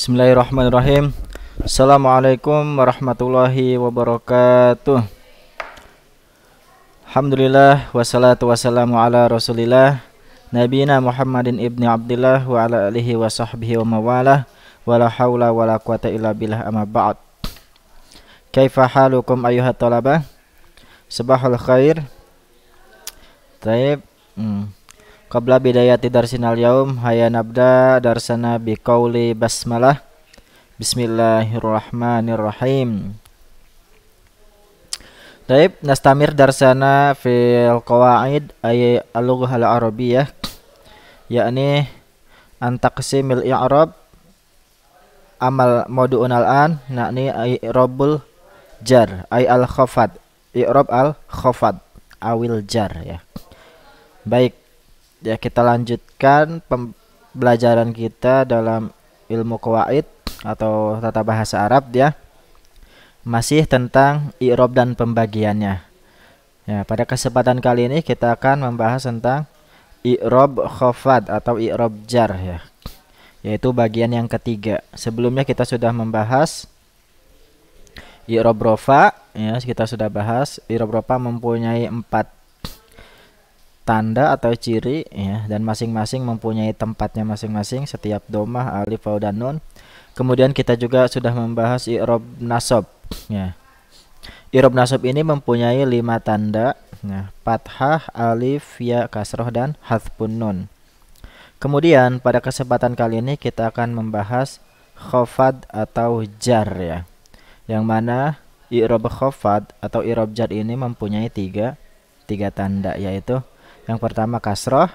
Bismillahirrahmanirrahim. Assalamualaikum warahmatullahi wabarakatuh. Alhamdulillah wassalatu wassalamu ala Rasulillah Nabiyina Muhammadin ibni Abdillah wa ala alihi wa sahbihi wa mawalah wala haula wala quwata illa billah amma ba'd. Kaifa halukum ayyuhat talabah? Sabahul khair. Taib. Qabla bidayati darsinal yaum haya nabda darsana biqauli basmalah. Bismillahirrahmanirrahim. Taib, nastamir darsana fil qawaid ay al-lughah al-arabiyyah, yakni an taqsimil i'rab amal maudu'un al-an, yakni i'rabul jar ay al-khafad, i'rab al-khafad awil jar ya. Baik, ya kita lanjutkan pembelajaran kita dalam ilmu qawaid atau tata bahasa Arab ya. Masih tentang i'rab dan pembagiannya. Ya, pada kesempatan kali ini kita akan membahas tentang i'rab khafad atau i'rab jar ya. Yaitu bagian yang ketiga. Sebelumnya kita sudah membahas i'rab rofa ya, kita sudah bahas i'rab rofa mempunyai 4 tanda atau ciri ya, dan masing-masing mempunyai tempatnya masing-masing, setiap domah, alif, waw, dan nun. Kemudian kita juga sudah membahas i'rab nasab ya. I'rab nasab ini mempunyai 5 tanda ya, fathah, alif, ya, kasroh, dan hadfun nun. Kemudian pada kesempatan kali ini kita akan membahas khafad atau jar ya, yang mana i'rab khafad atau i'rab jar ini mempunyai tiga tanda, yaitu yang pertama kasroh,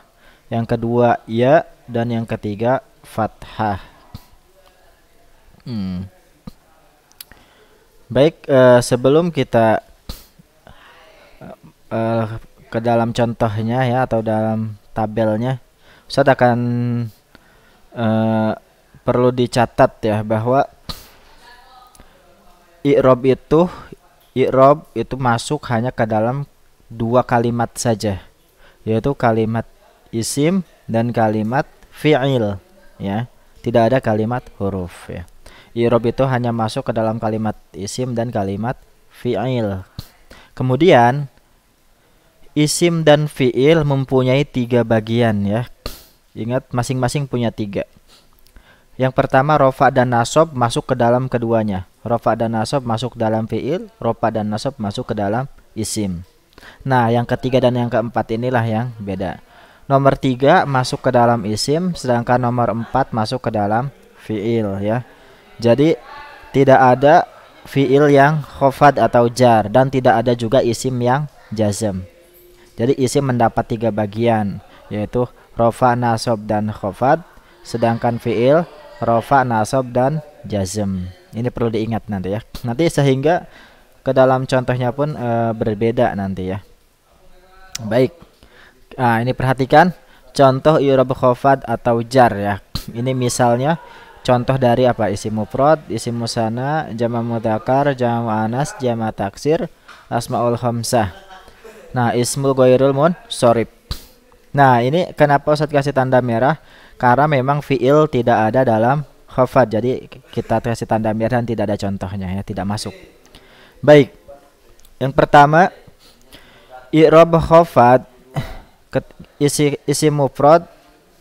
yang kedua ya, dan yang ketiga fathah. Baik, sebelum kita ke dalam contohnya ya, atau dalam tabelnya, Ustaz akan perlu dicatat ya, bahwa i'rab itu masuk hanya ke dalam 2 kalimat saja, yaitu kalimat isim dan kalimat fi'il ya. Tidak ada kalimat huruf ya. I'rab itu hanya masuk ke dalam kalimat isim dan kalimat fi'il. Kemudian isim dan fi'il mempunyai 3 bagian ya. Ingat, masing-masing punya 3. Yang pertama, rofa dan nasab masuk ke dalam keduanya. Rofa dan nasab masuk ke dalam fi'il, rofa dan nasab masuk ke dalam isim. Nah, yang ketiga dan yang keempat inilah yang beda. Nomor 3 masuk ke dalam isim, sedangkan nomor 4 masuk ke dalam fi'il ya. Jadi tidak ada fi'il yang khafad atau jar, dan tidak ada juga isim yang jazm. Jadi isim mendapat 3 bagian, yaitu rofa, nasab, dan khafad, sedangkan fi'il rofa, nasab, dan jazm. Ini perlu diingat nanti ya. Nanti sehingga ke dalam contohnya pun berbeda nanti ya. Baik. Nah, ini perhatikan contoh i'rab khafad atau jar ya. Ini misalnya contoh dari apa? Isim mufrad, isim musanna, jama' mudzakkar, jama' muannas, jama' taksir, asmaul khamsah. Nah, ismul ghairul munsharif. Nah, ini kenapa Ustaz kasih tanda merah? Karena memang fi'il tidak ada dalam khafad. Jadi kita kasih tanda merah dan tidak ada contohnya ya, tidak masuk. Baik, yang pertama i'rab khafad, isi mufrad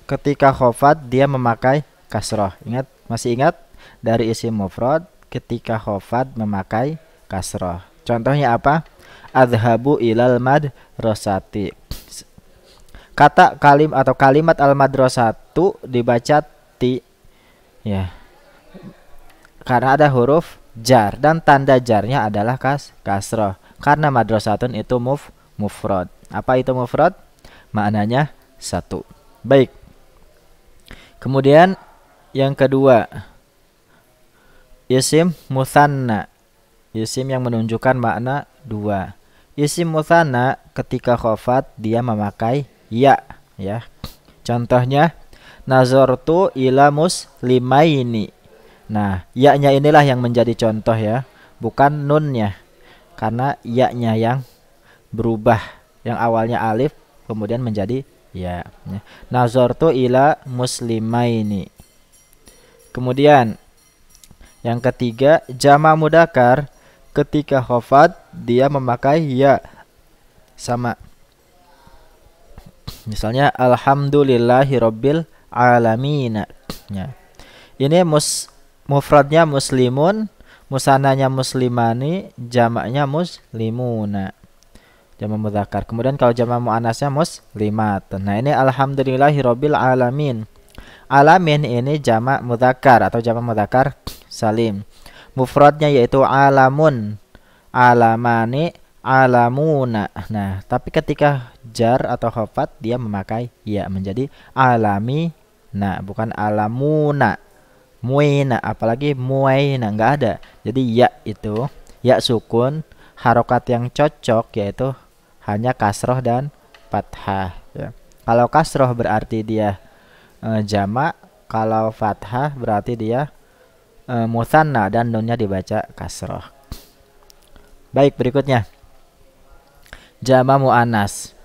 ketika khafad dia memakai kasroh. Ingat, masih ingat dari isi mufrad ketika khafad memakai kasroh. Contohnya apa? Adhabu ilal madrasati. Kata kalimat al madrasatu dibaca ti ya, karena ada huruf jar dan tanda jarnya adalah kasroh, karena madrasatun itu mufrad. Apa itu mufrad? Maknanya 1. Baik. Kemudian yang kedua, isim mutsanna, isim yang menunjukkan makna 2. Isim mutsanna ketika khafad dia memakai ya ya. Contohnya nazartu ila muslimaini. Nah, ya-nya inilah yang menjadi contoh ya, bukan nunnya. Karena ya-nya yang berubah, yang awalnya alif kemudian menjadi ya. Nazartu ila muslimaini. Kemudian Yang ketiga, jama mudzakkar ketika khafad dia memakai ya. Sama. Misalnya alhamdulillahirabbil alamin. Ya. Ini mufradnya muslimun, musananya muslimani, jamaknya muslimuna. Jamak mudzakkar. Kemudian kalau jamak muannasnya muslimat. Nah, ini alhamdulillahirabbil alamin. Alamin ini jamak mudzakkar atau jamak mudzakkar salim. Mufradnya yaitu alamun, alamani, alamuna. Nah, tapi ketika jar atau khafat dia memakai ya menjadi alami. Nah, bukan alamuna. Muina, apalagi muaina, nggak ada. Jadi ya itu ya sukun, harokat yang cocok yaitu hanya kasroh dan fathah ya. Kalau kasroh berarti dia jamak, kalau fathah berarti dia musanna dan nunnya dibaca kasroh. Baik, berikutnya jama muannas.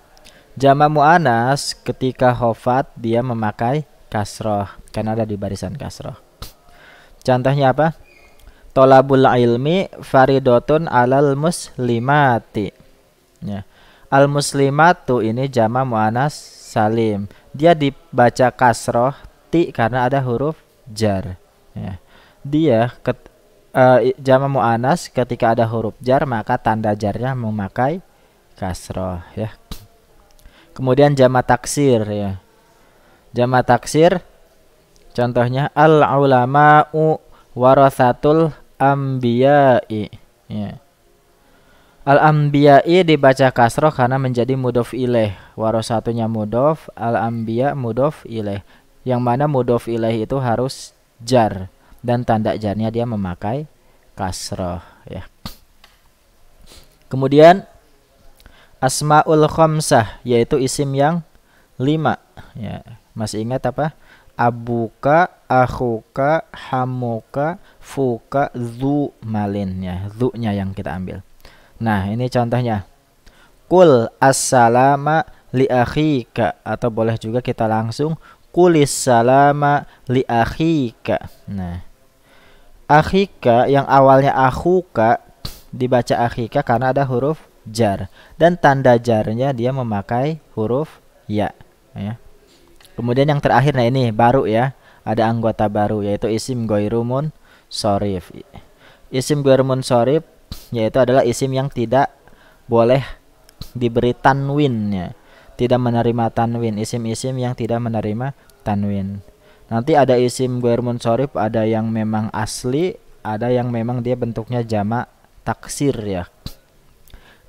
Jama muannas ketika khafat dia memakai kasroh karena ada di barisan kasroh. Contohnya apa? Tolabul ilmi faridotun alal muslimati. Ya. Al muslimatu ini jama muannas salim. Dia dibaca kasroh ti karena ada huruf jar. Ya. Dia jama muannas ketika ada huruf jar maka tanda jarnya memakai kasroh ya. Kemudian jama taksir ya. Jama taksir contohnya al ulama'u warasatul anbiya'i ya. Al anbiya'i dibaca kasroh karena menjadi mudhof ilaih. Warasatunya mudhof, al anbiya mudhof ilaih. Yang mana mudhof ilaih itu harus jar dan tanda jarnya dia memakai kasroh ya. Kemudian asmaul khamsah yaitu isim yang 5 ya. Masih ingat apa? Abuka, akhuka, hamuka, fuka, zu malin ya. Zu-nya yang kita ambil. Nah, ini contohnya. Kul assalama li akhika, atau boleh juga kita langsung kulis salama li akhika. Nah, akhika yang awalnya akhuka dibaca akhika karena ada huruf jar dan tanda jarnya dia memakai huruf ya ya. Kemudian yang terakhir, nah ini baru ya, ada anggota baru yaitu isim ghairumun shorif. Isim ghairumun shorif yaitu adalah isim yang tidak boleh diberi tanwin ya, tidak menerima tanwin, isim-isim yang tidak menerima tanwin. Nanti ada isim ghairumun shorif, ada yang memang asli, ada yang memang dia bentuknya jamak taksir ya.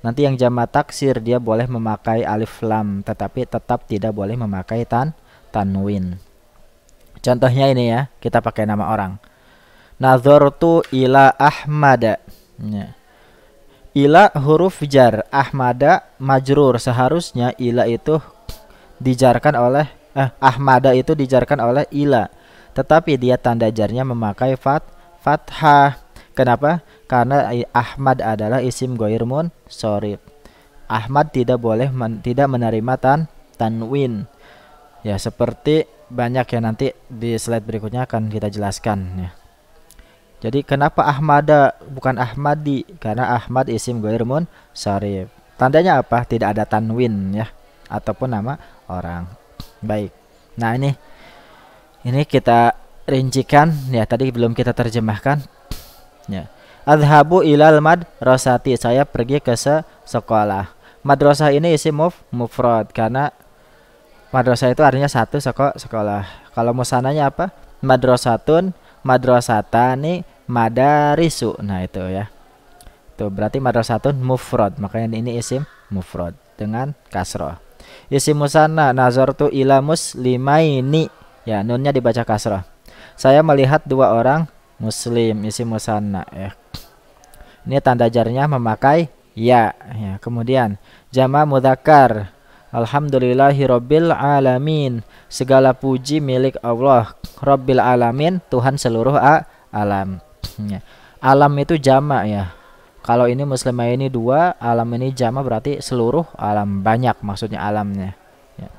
Nanti yang jamak taksir dia boleh memakai alif lam tetapi tetap tidak boleh memakai tanwin. Contohnya ini ya, kita pakai nama orang. Nazartu ila Ahmada. Ya. Ila huruf jar, Ahmada majrur. Seharusnya ila itu dijarkan oleh Ahmada itu dijarkan oleh ila. Tetapi dia tanda jarnya memakai fathah. Kenapa? Karena Ahmad adalah isim ghairumun shorif. Ahmad tidak boleh tidak menerima tanwin. Ya, seperti banyak ya, nanti di slide berikutnya akan kita jelaskan ya. Jadi kenapa Ahmada bukan Ahmadi? Karena Ahmad isim ghairumun shorif. Tandanya apa? Tidak ada tanwin ya, ataupun nama orang. Baik. Nah, ini kita rincikan ya, tadi belum kita terjemahkan. Ya. Adhabu ilal madrasati, saya pergi ke sekolah. Madrasah ini isim mufrad karena madrasah itu artinya satu sekolah. Kalau musananya apa? Madrasatun, madrasatani, madarisu. Nah, itu ya. Tuh berarti madrasatun mufrad, makanya ini isim mufrad dengan kasroh. Isim musanna nazartu ila muslimaini. Ya, nunnya dibaca kasroh. Saya melihat 2 orang muslim, isim musanna ya. Ini tanda jarnya memakai ya. Kemudian jama mudzakkar. Alhamdulillahirabbil alamin. Segala puji milik Allah, Rabbil alamin, Tuhan seluruh alam. Ya. Alam itu jamak ya. Kalau ini muslimah ini 2, alam ini jamak berarti seluruh alam, banyak maksudnya alamnya. Ya.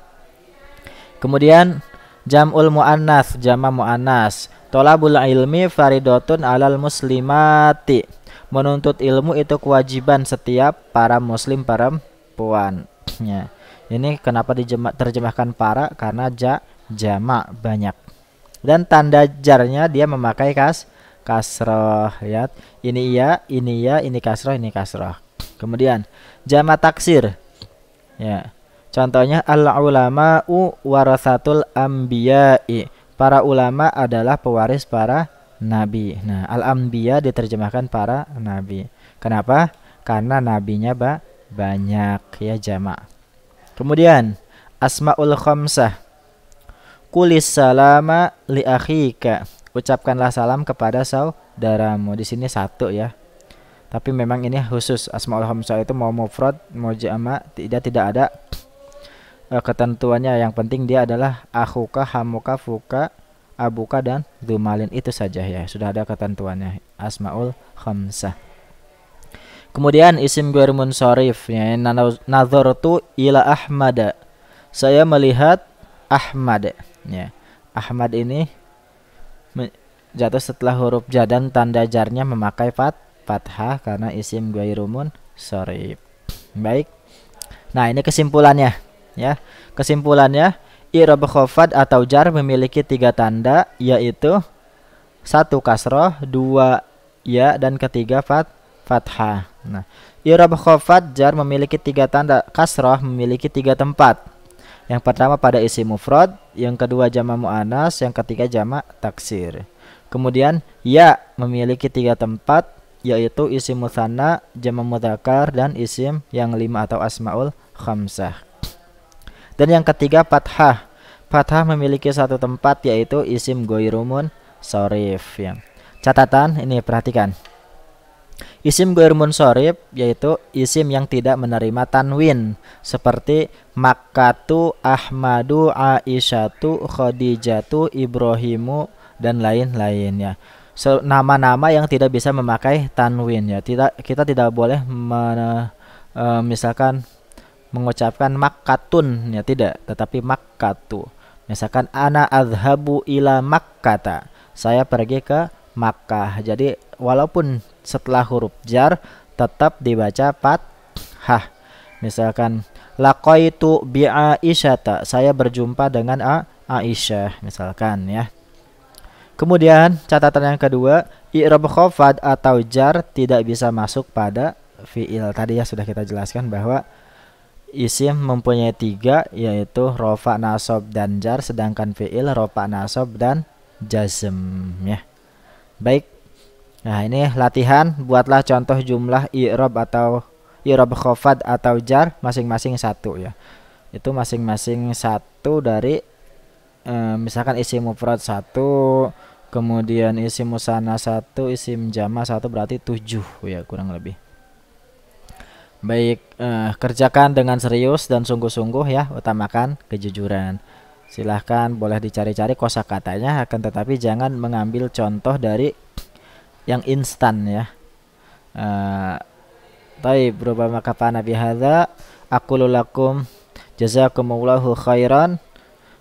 Kemudian jam'ul muannas, jama muannas. Tolabul ilmi faridotun alal muslimati. Menuntut ilmu itu kewajiban setiap para muslim perempuan. Ya. Ini kenapa terjemahkan para? Karena jamak banyak. Dan tanda jarnya dia memakai kasroh ya. Ini kasroh, ini kasroh. Kemudian jamak taksir. Ya. Contohnya al-ulama'u warasatul anbiya'i. Para ulama adalah pewaris para nabi. Nah, al-anbiya diterjemahkan para nabi. Kenapa? Karena nabinya banyak ya, jamak. Kemudian asmaul khamsah. Kulis salama li akhika. Ucapkanlah salam kepada saudaramu. Di sini satu ya. Tapi memang ini khusus asmaul khamsah itu mau mufrad, mau jamak, tidak ada ketentuannya. Yang penting dia adalah akhuka, hamuka, fuka, abuka, dan dumalin. Itu saja ya, sudah ada ketentuannya asmaul khamsah. Kemudian isim ghair munsharif ya, nazartu ila Ahmad. Saya melihat Ahmad ya. Ahmad ini jatuh setelah huruf ja dan tanda jarnya memakai fathah karena isim ghair munsharif. Baik. Nah, ini kesimpulannya ya. Kesimpulannya, i'rab khafad atau jar memiliki 3 tanda, yaitu 1 kasroh, 2 ya, dan ketiga fathah. Nah, i'rab khafad jar memiliki 3 tanda, kasroh memiliki 3 tempat. Yang pertama pada isim mufrad, yang kedua jamak muannas, yang ketiga jamak taksir. Kemudian ya memiliki 3 tempat, yaitu isim mutsanna, jamak mudzakkar, dan isim yang 5 atau asmaul khamsah. Dan yang ketiga fathah. Fathah memiliki 1 tempat, yaitu isim ghairun munsharif ya. Catatan ini perhatikan. Isim ghairun munsharif yaitu isim yang tidak menerima tanwin, seperti Makkatu, Ahmadu, Aisyatu, Khadijatu, Ibrahimu, dan lain-lain ya. Nama-nama yang tidak bisa memakai tanwin ya. Kita tidak boleh misalkan mengucapkan makkatun ya, tidak, tetapi makkatu. Misalkan ana azhabu ila makkata, saya pergi ke Makkah. Jadi walaupun setelah huruf jar tetap dibaca fathah. Misalkan laqaitu bi Aisyata, saya berjumpa dengan Aisyah misalkan ya. Kemudian catatan yang kedua, i'rab khafad atau jar tidak bisa masuk pada fiil. Tadi ya sudah kita jelaskan bahwa isim mempunyai 3, yaitu rofa, nasob, dan jar, sedangkan fiil rofa, nasob, dan jazm ya. Baik. Nah, ini latihan, buatlah contoh jumlah i'rab atau i'rab khafad atau jar masing-masing 1 ya. Itu masing-masing 1 dari misalkan isim mufrad 1, kemudian isim musanna 1, isim jama 1, berarti 7 ya kurang lebih. Baik, kerjakan dengan serius dan sungguh-sungguh ya, utamakan kejujuran. Silahkan boleh dicari-cari kosakatanya, akan tetapi jangan mengambil contoh dari yang instan ya. Taib, rubama kafana bihadza, aqulu lakum jazakumullahu khairan.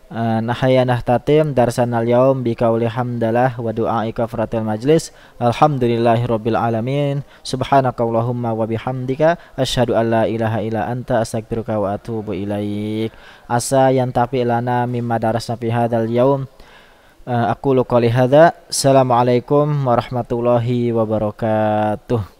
Nahaya nahtatim darsanal yaum biqauli hamdalah wa du'ai kafaratil majlis. Alhamdulillahirabbil alamin. Subhanakallahumma wa bihamdika asyhadu an la ilaha illa anta astaghfiruka wa atubu ilaik. Asa yantafi lana mimma darasna fi hadzal yaum. Aqulu qouli hadza. Assalamualaikum warahmatullahi wabarakatuh.